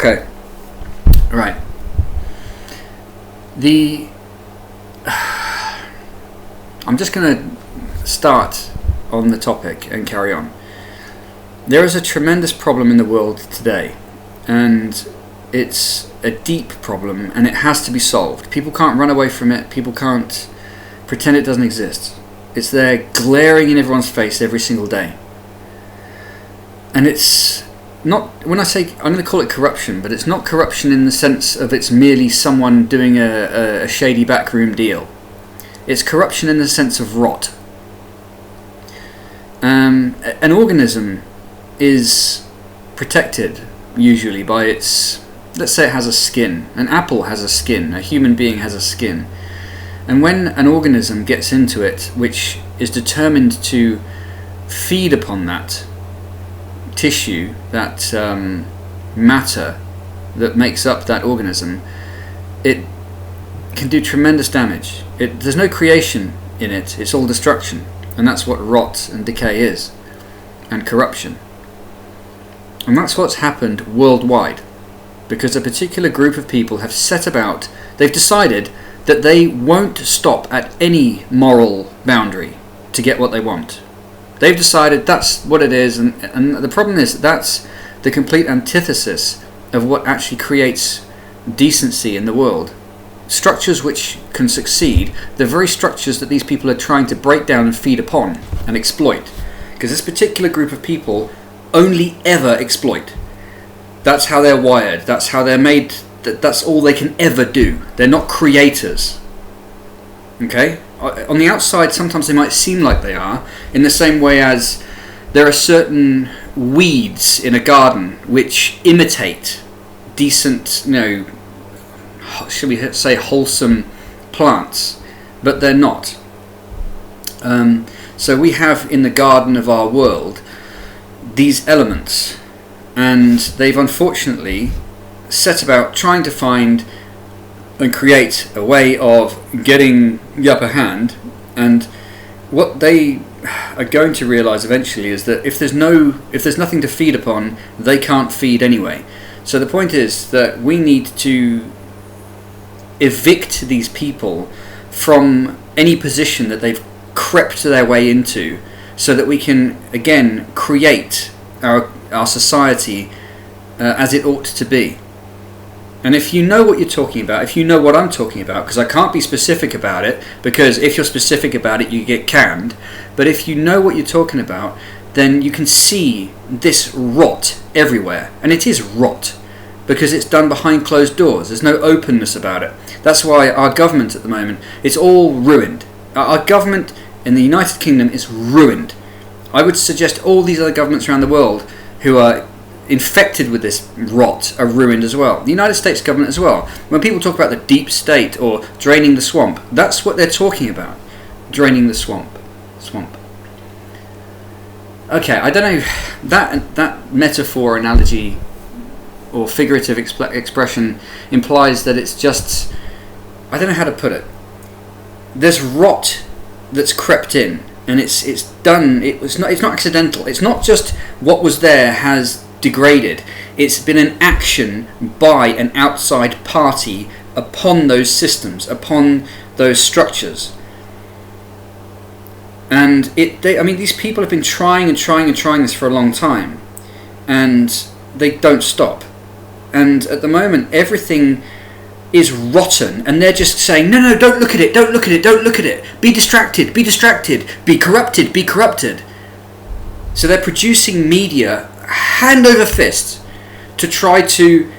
Okay. Right. I'm just going to start on the topic and carry on. There is a tremendous problem in the world today, and it's a deep problem, and it has to be solved. People can't run away from it. People can't pretend it doesn't exist. It's there glaring in everyone's face every single day. And it's not, when I say, I'm going to call it corruption, but it's not corruption in the sense of it's merely someone doing a shady backroom deal. It's corruption in the sense of rot. An organism is protected usually by its, let's say it has a skin. An apple has a skin, a human being has a skin. And when an organism gets into it, which is determined to feed upon that tissue, that matter that makes up that organism, it can do tremendous damage. There's no creation in it, it's all destruction. And that's what rot and decay is, and corruption. And that's what's happened worldwide, because a particular group of people have set about, they've decided that they won't stop at any moral boundary to get what they want. They've decided that's what it is, and the problem is that's the complete antithesis of what actually creates decency in the world. Structures which can succeed, the very structures that these people are trying to break down and feed upon and exploit. Because this particular group of people only ever exploit. That's how they're wired, that's how they're made, that's all they can ever do. They're not creators. Okay? On the outside, sometimes they might seem like they are, in the same way as there are certain weeds in a garden which imitate decent, should we say wholesome plants, but they're not. So we have in the garden of our world these elements, and they've unfortunately set about trying to find and create a way of getting the upper hand. And what they are going to realise eventually is that if there's nothing to feed upon, they can't feed anyway. So the point is that we need to evict these people from any position that they've crept their way into, so that we can again create our society as it ought to be. And if you know what you're talking about, if you know what I'm talking about, because I can't be specific about it, because if you're specific about it you get canned, but if you know what you're talking about, then you can see this rot everywhere. And it is rot, because it's done behind closed doors. There's no openness about it. That's why our government at the moment, it's all ruined. Our government in the United Kingdom is ruined. I would suggest all these other governments around the world who are infected with this rot are ruined as well. The United States government as well. When people talk about the deep state or draining the swamp, that's what they're talking about. Draining the swamp. Okay, I don't know, that metaphor, analogy, or figurative expression implies that it's just, I don't know how to put it. There's rot that's crept in, and it's done. It's not accidental. It's not just what was there has degraded. It's been an action by an outside party upon those systems, upon those structures. And these people have been trying this for a long time, and they don't stop. And at the moment, everything is rotten, and they're just saying, no, don't look at it, don't look at it, be distracted, be corrupted. So they're producing media hand over fist to try to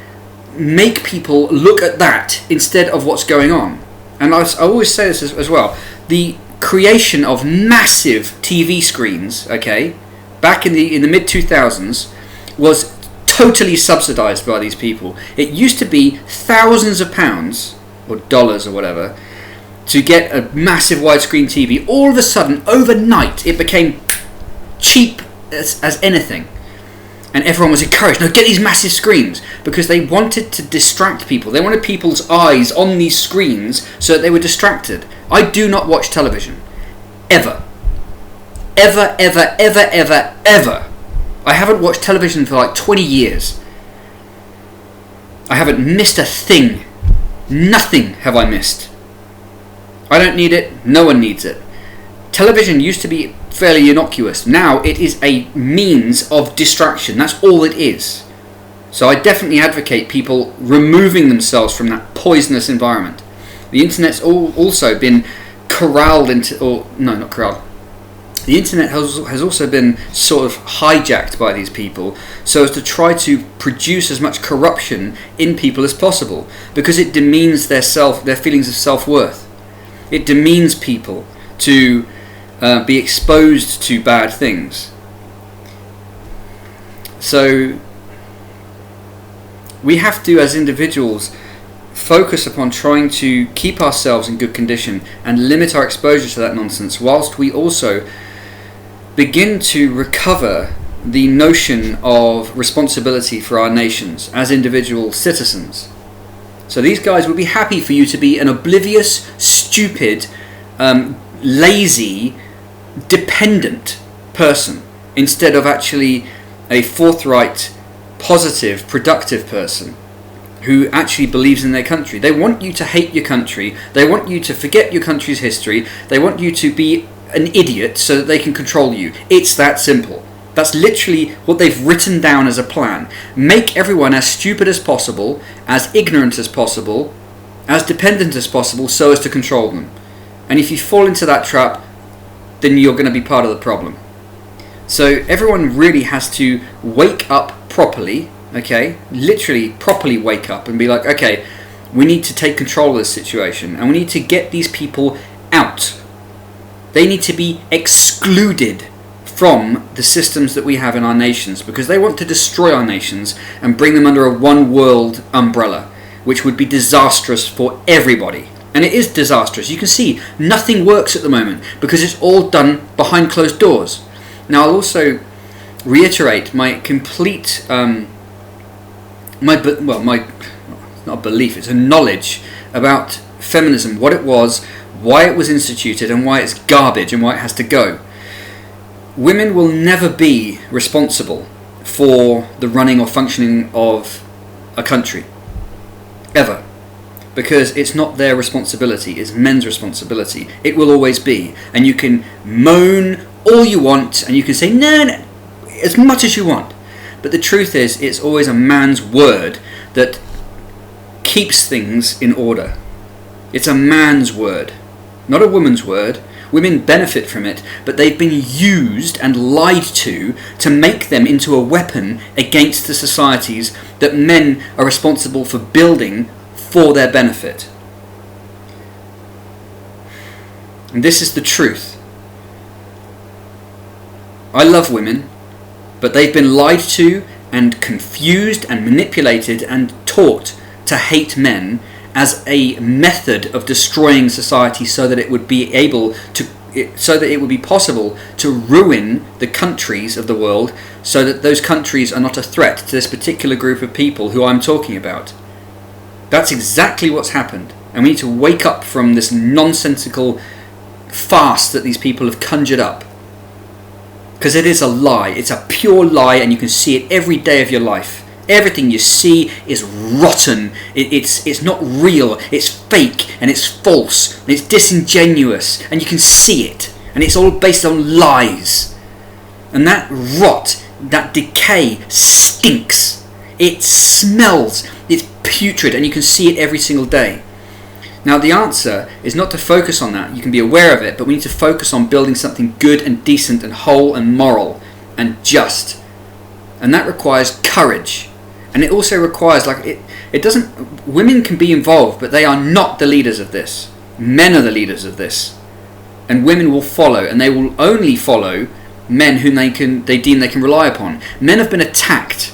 make people look at that instead of what's going on. And I always say this as well, the creation of massive TV screens, okay, back in the mid-2000s was totally subsidized by these people. It used to be thousands of pounds or dollars or whatever to get a massive widescreen TV. All of a sudden, overnight, it became cheap as anything, and everyone was encouraged, no, get these massive screens, because they wanted to distract people. They wanted people's eyes on these screens so that they were distracted. I do not watch television ever. I haven't watched television for like 20 years. I haven't missed a thing. Nothing have I missed. I don't need it. No one needs it. Television used to be fairly innocuous. Now it is a means of distraction. That's all it is. So I definitely advocate people removing themselves from that poisonous environment. The internet's also been corralled into, or no, not corralled. The internet has also been sort of hijacked by these people so as to try to produce as much corruption in people as possible, because it demeans their feelings of self-worth. It demeans people to be exposed to bad things. So we have to, as individuals, focus upon trying to keep ourselves in good condition and limit our exposure to that nonsense, whilst we also begin to recover the notion of responsibility for our nations as individual citizens. So these guys would be happy for you to be an oblivious, stupid, lazy, dependent person, instead of actually a forthright, positive, productive person who actually believes in their country. They want you to hate your country. They want you to forget your country's history. They want you to be an idiot so that they can control you. It's that simple. That's literally what they've written down as a plan. Make everyone as stupid as possible, as ignorant as possible, as dependent as possible, so as to control them. And if you fall into that trap, then you're going to be part of the problem. So everyone really has to wake up properly, okay? Literally properly wake up and be like, okay, we need to take control of this situation and we need to get these people out. They need to be excluded from the systems that we have in our nations, because they want to destroy our nations and bring them under a one world umbrella, which would be disastrous for everybody. And it is disastrous. You can see nothing works at the moment because it's all done behind closed doors. Now I'll also reiterate my complete, it's not a belief, it's a knowledge about feminism, what it was, why it was instituted, and why it's garbage and why it has to go. Women will never be responsible for the running or functioning of a country. Ever. Because it's not their responsibility, it's men's responsibility. It will always be. And you can moan all you want, and you can say, no, as much as you want. But the truth is, it's always a man's word that keeps things in order. It's a man's word, not a woman's word. Women benefit from it, but they've been used and lied to make them into a weapon against the societies that men are responsible for building for their benefit. And this is the truth. I love women, but they've been lied to and confused and manipulated and taught to hate men as a method of destroying society, so that it would be possible to ruin the countries of the world, so that those countries are not a threat to this particular group of people who I'm talking about. That's exactly what's happened, and we need to wake up from this nonsensical farce that these people have conjured up. Because it is a lie. It's a pure lie, and you can see it every day of your life. Everything you see is rotten. It's not real. It's fake, and it's false, and it's disingenuous, and you can see it. And it's all based on lies. And that rot, that decay stinks. It smells. It's putrid, and you can see it every single day. Now the answer is not to focus on that. You can be aware of it, but we need to focus on building something good and decent and whole and moral and just. And that requires courage. And it also requires, women can be involved, but they are not the leaders of this. Men are the leaders of this. And women will follow, and they will only follow men whom they deem they can rely upon. Men have been attacked.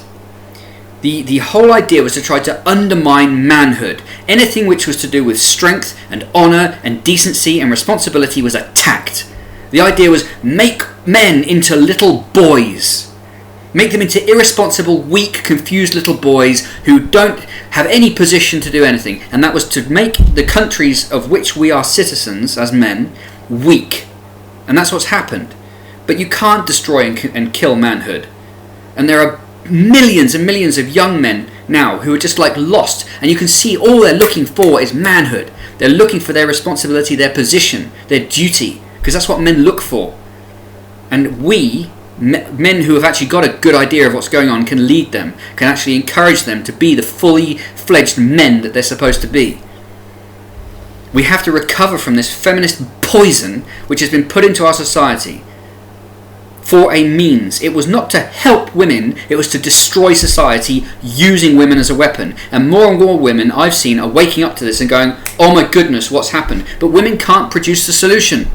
The whole idea was to try to undermine manhood. Anything which was to do with strength and honour and decency and responsibility was attacked. The idea was make men into little boys. Make them into irresponsible, weak, confused little boys who don't have any position to do anything. And that was to make the countries of which we are citizens as men weak. And that's what's happened. But you can't destroy and kill manhood. And there are millions and millions of young men now who are just like lost, and you can see all they're looking for is manhood. They're looking for their responsibility, their position, their duty, because that's what men look for. And we, men who have actually got a good idea of what's going on, can lead them, can actually encourage them to be the fully fledged men that they're supposed to be. We have to recover from this feminist poison which has been put into our society for a means. It was not to help women, it was to destroy society using women as a weapon. And more women I've seen are waking up to this and going, oh my goodness, what's happened? But women can't produce the solution.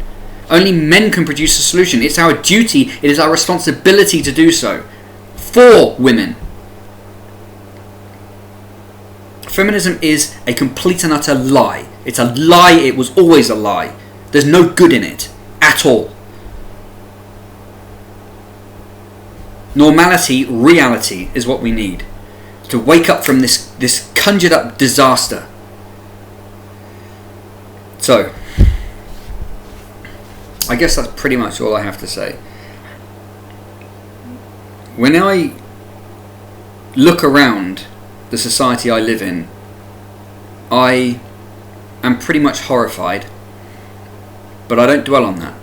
Only men can produce the solution. It's our duty, it is our responsibility to do so. For women. Feminism is a complete and utter lie. It's a lie, it was always a lie. There's no good in it, at all. Normality, reality is what we need. To wake up from this conjured up disaster. So, I guess that's pretty much all I have to say. When I look around the society I live in, I am pretty much horrified, but I don't dwell on that.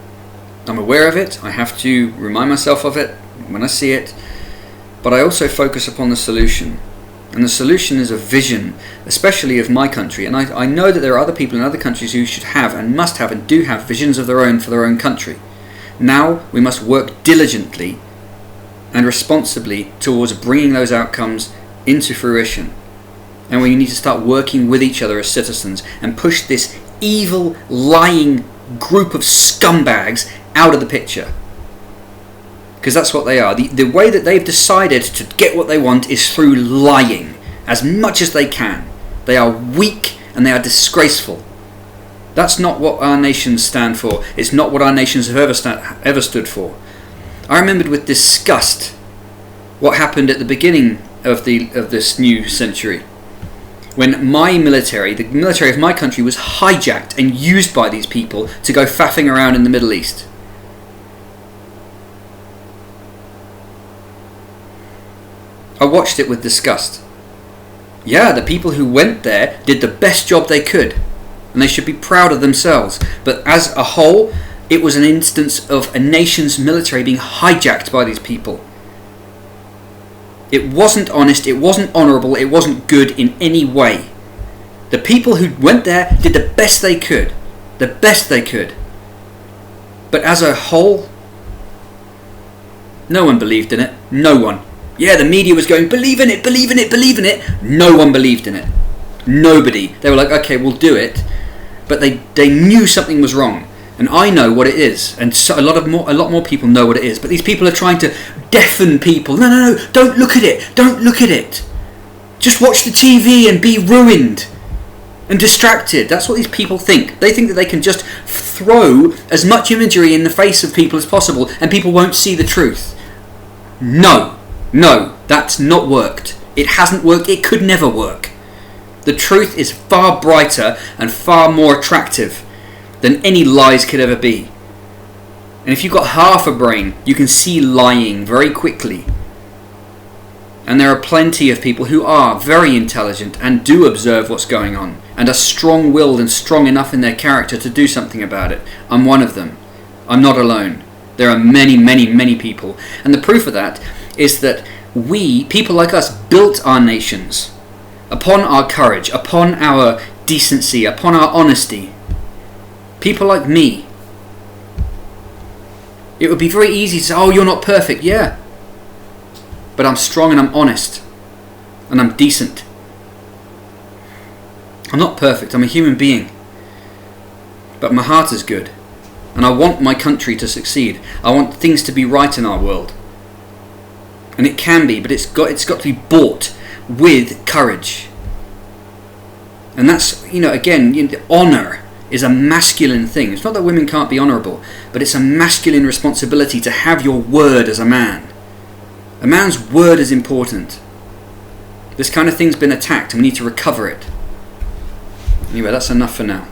I'm aware of it, I have to remind myself of it when I see it, but I also focus upon the solution. And the solution is a vision, especially of my country. And I know that there are other people in other countries who should have and must have and do have visions of their own for their own country. Now we must work diligently and responsibly towards bringing those outcomes into fruition. And we need to start working with each other as citizens and push this evil, lying group of scumbags out of the picture. Because that's what they are. The way that they've decided to get what they want is through lying as much as they can. They are weak and they are disgraceful. That's not what our nations stand for. It's not what our nations have ever stood for. I remembered with disgust what happened at the beginning of this new century, when my military, the military of my country, was hijacked and used by these people to go faffing around in the Middle East. I watched it with disgust. Yeah, the people who went there did the best job they could, and they should be proud of themselves. But as a whole, it was an instance of a nation's military being hijacked by these people. It wasn't honest, it wasn't honourable, it wasn't good in any way. The people who went there did the best they could. The best they could. But as a whole, no one believed in it. No one. Yeah, the media was going, believe in it, believe in it, believe in it. No one believed in it. Nobody. They were like, okay, we'll do it. But they knew something was wrong. And I know what it is. And so a lot more people know what it is. But these people are trying to deafen people. No, don't look at it. Don't look at it. Just watch the TV and be ruined and distracted. That's what these people think. They think that they can just throw as much imagery in the face of people as possible and people won't see the truth. No, that's not worked. It hasn't worked. It could never work. The truth is far brighter and far more attractive than any lies could ever be. And if you've got half a brain, you can see lying very quickly. And there are plenty of people who are very intelligent and do observe what's going on and are strong-willed and strong enough in their character to do something about it. I'm one of them. I'm not alone. There are many, many, many people. And the proof of that is that we, people like us, built our nations upon our courage, upon our decency, upon our honesty. People like me. It would be very easy to say, oh, you're not perfect. Yeah. But I'm strong and I'm honest. And I'm decent. I'm not perfect. I'm a human being. But my heart is good. And I want my country to succeed. I want things to be right in our world. And it can be, but it's got to be bought with courage. And that's, again, honour is a masculine thing. It's not that women can't be honourable, but it's a masculine responsibility to have your word as a man. A man's word is important. This kind of thing's been attacked and we need to recover it. Anyway, that's enough for now.